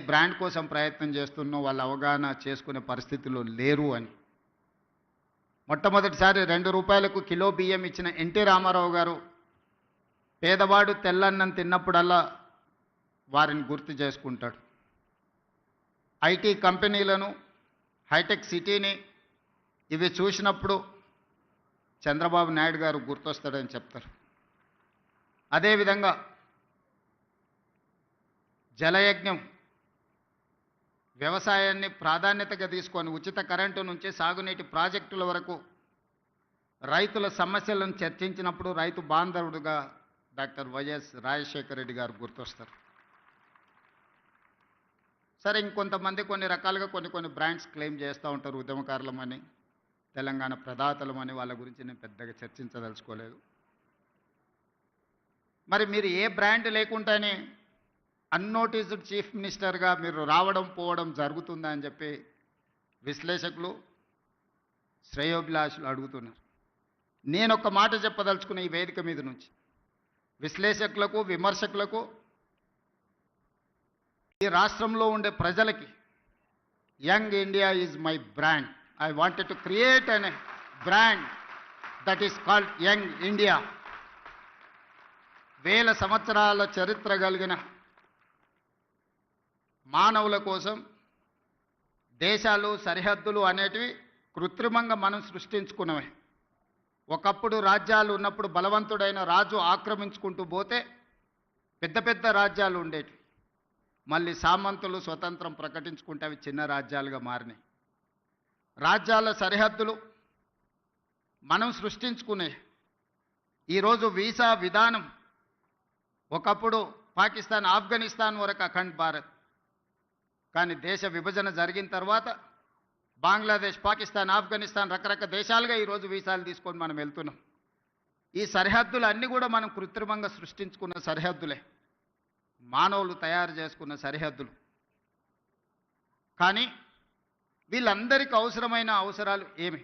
Brand కోసం ప్రయత్నం చేస్తున్నో వాళ్ళు అవగాహన చేసుకునే పరిస్థితుల్లో లేరు అని. మొట్టమొదటిసారి ₹2 కిలో బియ్యం ఇచ్చిన ఎన్టీ రామారావు గారు పేదవాడు తెల్లన్నం తిన్నప్పుడల్లా వారిని గుర్తు చేసుకుంటాడు. ఐటీ కంపెనీలను, హైటెక్ సిటీని ఇవి చూసినప్పుడు చంద్రబాబు నాయుడు గారు గుర్తొస్తాడని చెప్తారు. అదేవిధంగా జలయజ్ఞం వ్యవసాయాన్ని ప్రాధాన్యతగా తీసుకొని ఉచిత కరెంటు నుంచి సాగునీటి ప్రాజెక్టుల వరకు రైతుల సమస్యలను చర్చించినప్పుడు రైతు బాంధవుడుగా డాక్టర్ వైఎస్ రాజశేఖర రెడ్డి గారు గుర్తొస్తారు. సరే, ఇంకొంతమంది కొన్ని రకాలుగా కొన్ని బ్రాండ్స్ క్లెయిమ్ చేస్తూ ఉంటారు. ఉద్యమకారులమని, తెలంగాణ ప్రదాతలమని. వాళ్ళ గురించి నేను పెద్దగా చర్చించదలుచుకోలేదు. మరి మీరు ఏ బ్రాండ్ లేకుండానే అన్నోటీస్డ్ చీఫ్ మినిస్టర్గా మీరు రావడం పోవడం జరుగుతుందా అని చెప్పి విశ్లేషకులు, శ్రేయోభిలాషులు అడుగుతున్నారు. నేను ఒక మాట చెప్పదలుచుకున్న ఈ వేదిక మీద నుంచి విశ్లేషకులకు, విమర్శకులకు, ఈ రాష్ట్రంలో ఉండే ప్రజలకి, young India is my brand. I wanted to create an brand that is called young India. 1000 సంవత్సరాల చరిత్ర కలిగిన మానవుల కోసం దేశాలు, సరిహద్దులు అనేటివి కృత్రిమంగా మనం సృష్టించుకున్నవే. ఒకప్పుడు రాజ్యాలు ఉన్నప్పుడు బలవంతుడైన రాజు ఆక్రమించుకుంటూ పోతే పెద్ద పెద్ద రాజ్యాలు ఉండేవి. మళ్ళీ సామంతులు స్వతంత్రం ప్రకటించుకుంటే అవి చిన్న రాజ్యాలుగా మారినాయి. రాజ్యాల సరిహద్దులు మనం సృష్టించుకునే. ఈరోజు వీసా విధానం ఒకప్పుడు పాకిస్తాన్, ఆఫ్ఘనిస్తాన్ వరకు అఖండ్ భారత్. కానీ దేశ విభజన జరిగిన తర్వాత బంగ్లాదేశ్, పాకిస్తాన్, ఆఫ్ఘనిస్తాన్ రకరకాల దేశాలుగా ఈరోజు వీసాలు తీసుకొని మనం వెళ్తున్నాం. ఈ సరిహద్దులు అన్నీ కూడా మనం కృత్రిమంగా సృష్టించుకున్న సరిహద్దులే, మానవులు తయారు చేసుకున్న సరిహద్దులు. కానీ వీళ్ళందరికీ అవసరమైన అవసరాలు ఏమి?